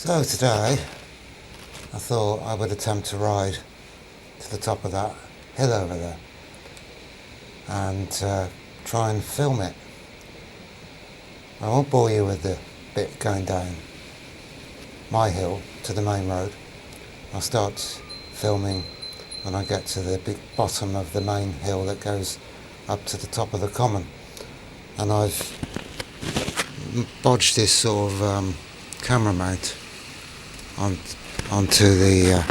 So today I thought I would attempt to ride to the top of that hill over there and try and film it. I won't bore you with the bit going down my hill to the main road. I'll start filming when I get to the big bottom of the main hill that goes up to the top of the common. And I've bodged this sort of camera mount onto the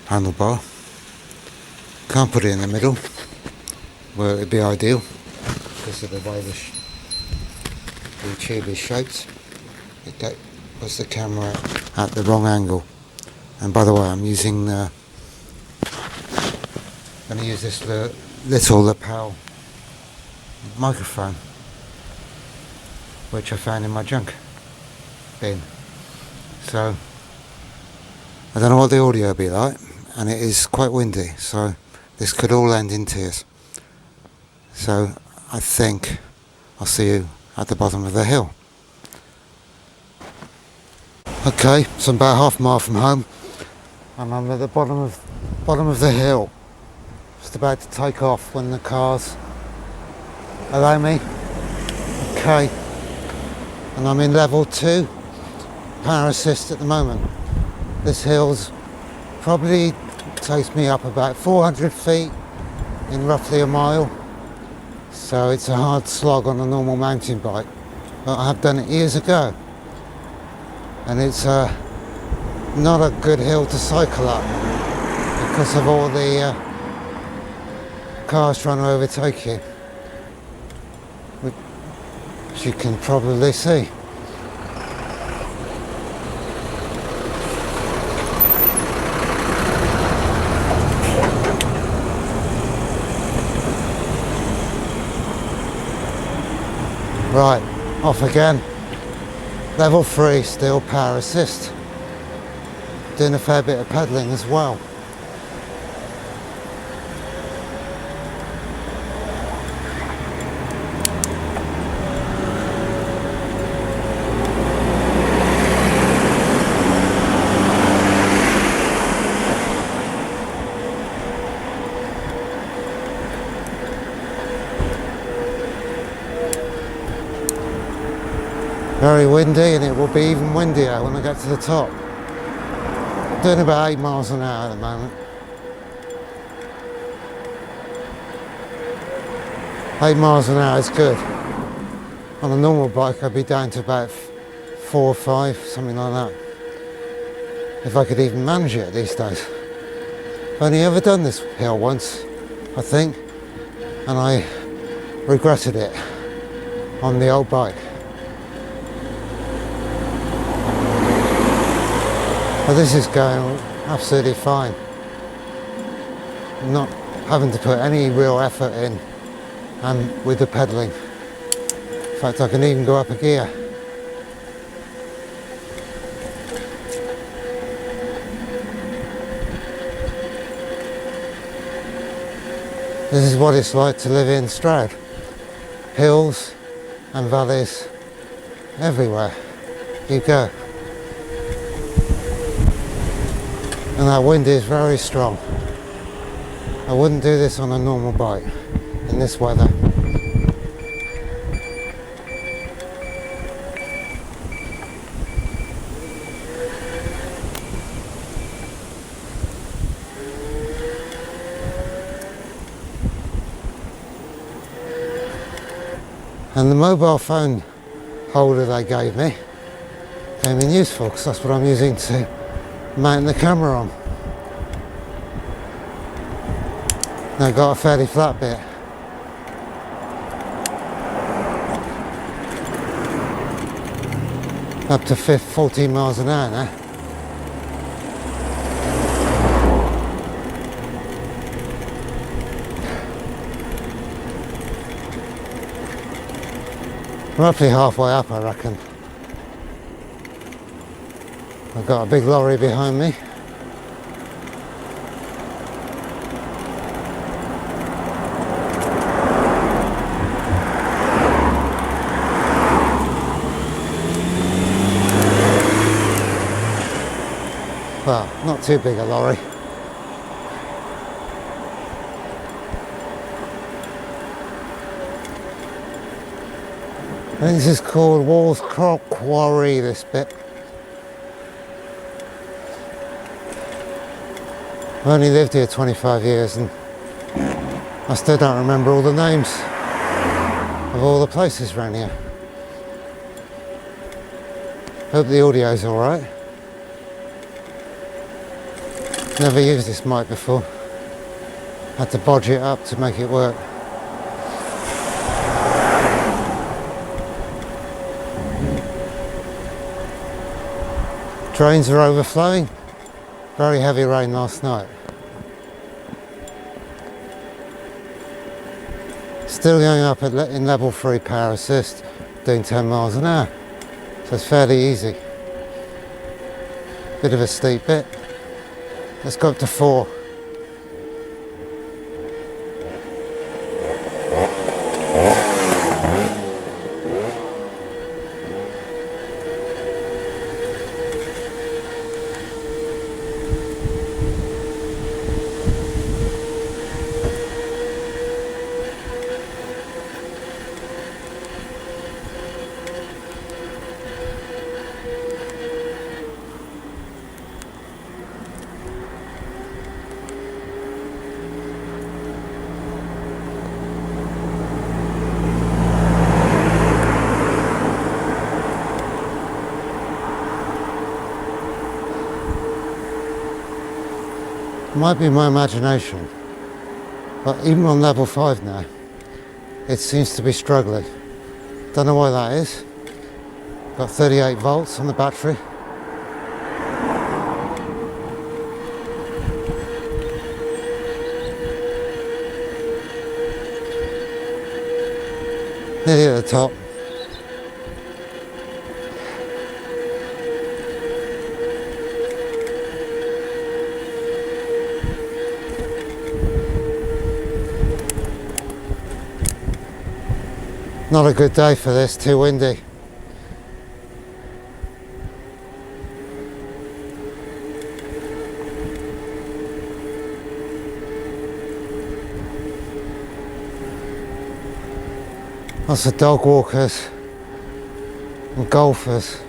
handlebar. Can't put it in the middle where it would be ideal because of the way the tube is shaped. It puts the camera at the wrong angle. And by the way, I'm using going to use this little lapel microphone which I found in my junk bin. So I don't know what the audio will be like, and it is quite windy, so this could all end in tears. So I think I'll see you at the bottom of the hill. Okay, so I'm about half a mile from home and I'm at the bottom of the hill, just about to take off when the cars allow me. Okay, and I'm in level 2 power assist at the moment. This hill's probably takes me up about 400 feet in roughly a mile, so it's a hard slog on a normal mountain bike, but I have done it years ago, and it's not a good hill to cycle up because of all the cars trying to overtake you, which you can probably see. Right, off again. Level 3, still power assist. Doing a fair bit of pedalling as well. Very windy, and it will be even windier when I get to the top. Doing about 8 miles an hour at the moment. 8 miles an hour is good. On a normal bike I'd be down to about 4 or 5, something like that. If I could even manage it these days. I've only ever done this hill once, I think, and I regretted it on the old bike. But this is going absolutely fine. I'm not having to put any real effort in and with the pedalling. In fact, I can even go up a gear. This is what it's like to live in Stroud. Hills and valleys everywhere you go. And that wind is very strong. I wouldn't do this on a normal bike in this weather. And the mobile phone holder they gave me came in useful because that's what I'm using to mount the camera on. Now got a fairly flat bit. Up to 14 miles an hour now. Roughly halfway up, I reckon. I've got a big lorry behind me. Well, not too big a lorry. I think this is called Walls Quarry, this bit. I've only lived here 25 years and I still don't remember all the names of all the places around here. Hope the audio's alright. Never used this mic before. Had to bodge it up to make it work. Drains are overflowing. Very heavy rain last night. Still going up in level 3 power assist, doing 10 miles an hour. So it's fairly easy. Bit of a steep bit. Let's go up to 4. Might be my imagination, but even on level 5 now, it seems to be struggling. Don't know why that is. Got 38 volts on the battery. Nearly at the top. Not a good day for this, too windy. Lots of dog walkers and golfers.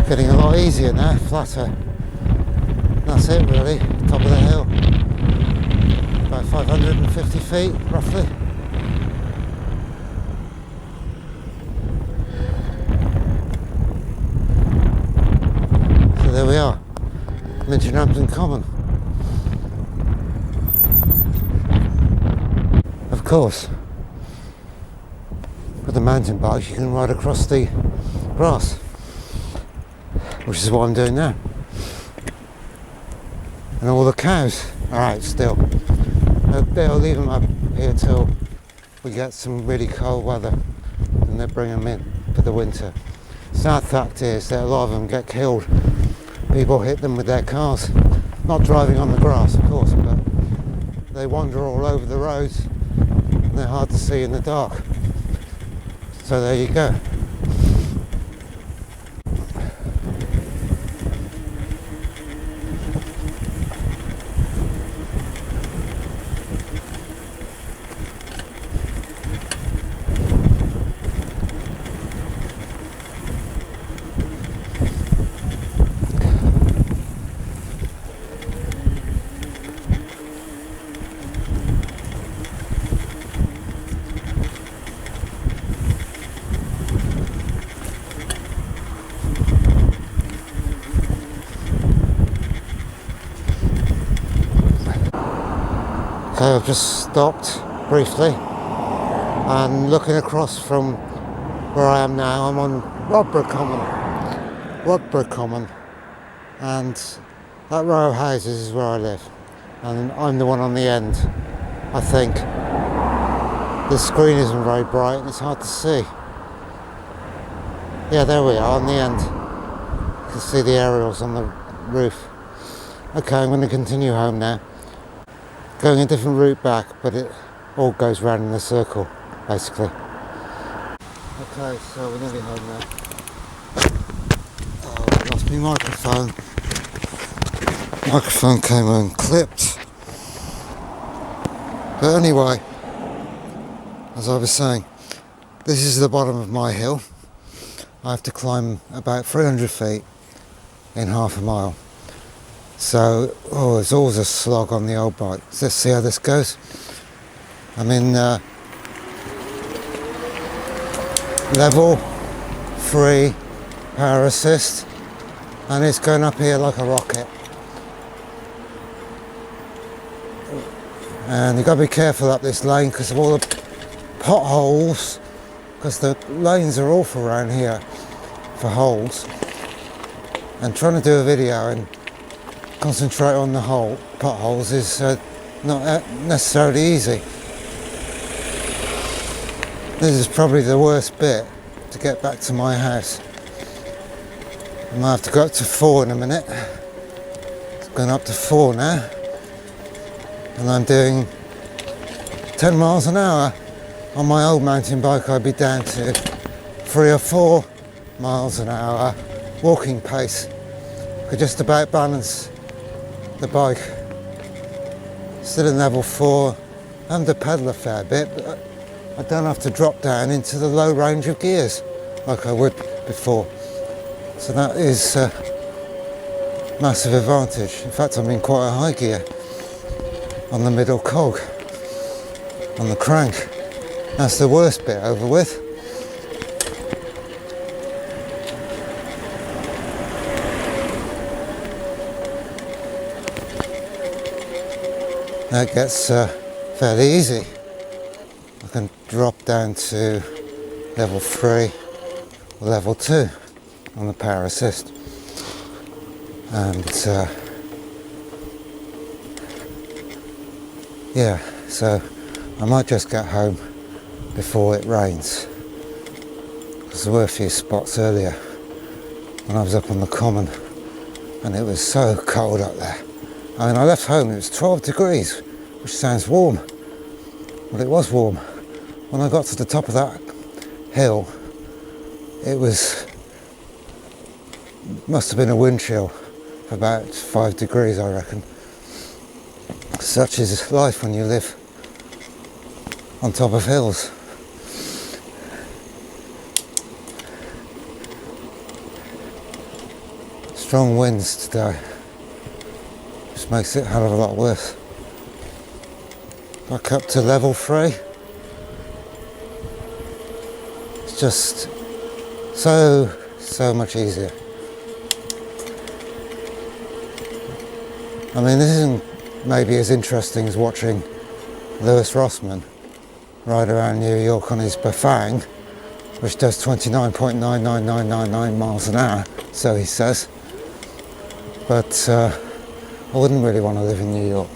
Getting a lot easier now, flatter. That's it really, top of the hill. About 550 feet roughly. So there we are, Minchinhampton Common. Of course, with the mountain bike you can ride across the grass, which is what I'm doing now. And all the cows are out still. They'll leave them up here till we get some really cold weather and they bring them in for the winter. Sad fact is that a lot of them get killed. People hit them with their cars. Not driving on the grass, of course, but they wander all over the roads and they're hard to see in the dark. So there you go. Okay, I've just stopped briefly and looking across from where I am now, I'm on Rodborough Common, and that row of houses is where I live, and I'm the one on the end, I think. The screen isn't very bright and it's hard to see. Yeah, there we are on the end. You can see the aerials on the roof. Okay, I'm going to continue home now. Going a different route back, but it all goes round in a circle, basically. Okay, so we're nearly home now. Oh, I lost my microphone. Microphone came unclipped. But anyway, as I was saying, this is the bottom of my hill. I have to climb about 300 feet in half a mile. So, it's always a slog on the old bike. Let's see how this goes. I'm in level 3 power assist, and it's going up here like a rocket. And you've got to be careful up this lane because of all the potholes, because the lanes are awful around here for holes. And trying to do a video and concentrate on the potholes is not necessarily easy. This is probably the worst bit to get back to my house. I might have to go up to 4 in a minute. It's going up to 4 now. And I'm doing 10 miles an hour. On my old mountain bike I'd be down to 3 or 4 miles an hour walking pace. Could just about balance the bike. Still in level 4. I have to pedal a fair bit, but I don't have to drop down into the low range of gears like I would before. So that is a massive advantage. In fact, I'm in quite a high gear on the middle cog, on the crank. That's the worst bit over with. That gets fairly easy. I can drop down to level 3 or level 2 on the power assist. And yeah, so I might just get home before it rains, because there were a few spots earlier when I was up on the common and it was so cold up there. I mean, I left home, it was 12 degrees, which sounds warm. Well, it was warm. When I got to the top of that hill, it must have been a wind chill for about 5 degrees, I reckon. Such is life when you live on top of hills. Strong winds today. Just makes it a hell of a lot worse. Back up to level 3. It's just so much easier. I mean, this isn't maybe as interesting as watching Lewis Rossman ride around New York on his Bafang, which does 29.99999 miles an hour, so he says. But I wouldn't really want to live in New York.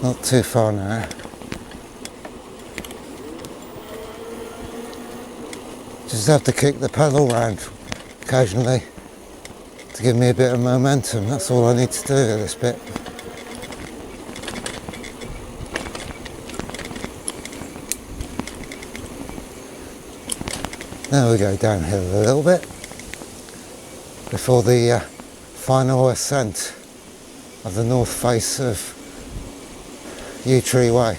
Not too far now. Just have to kick the pedal round occasionally to give me a bit of momentum. That's all I need to do at this bit. Now we go downhill a little bit before the final ascent of the north face of Yew Tree Way.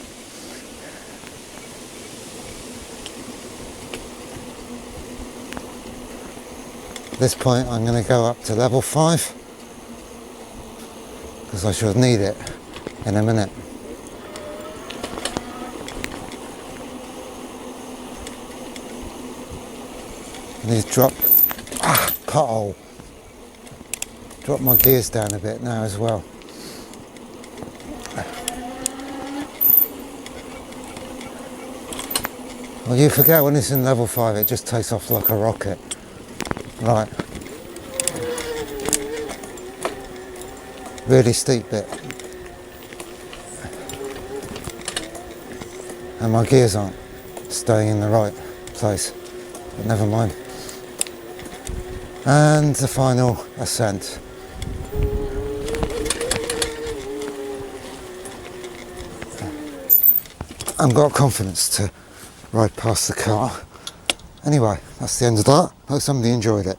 At this point I'm going to go up to level 5 because I should need it in a minute. I need to drop, pothole. Drop my gears down a bit now as well. Well, you forget when it's in level 5, it just takes off like a rocket. Right. Really steep bit. And my gears aren't staying in the right place. But never mind. And the final ascent. I've got confidence to ride past the car. Anyway, that's the end of that. Hope somebody enjoyed it.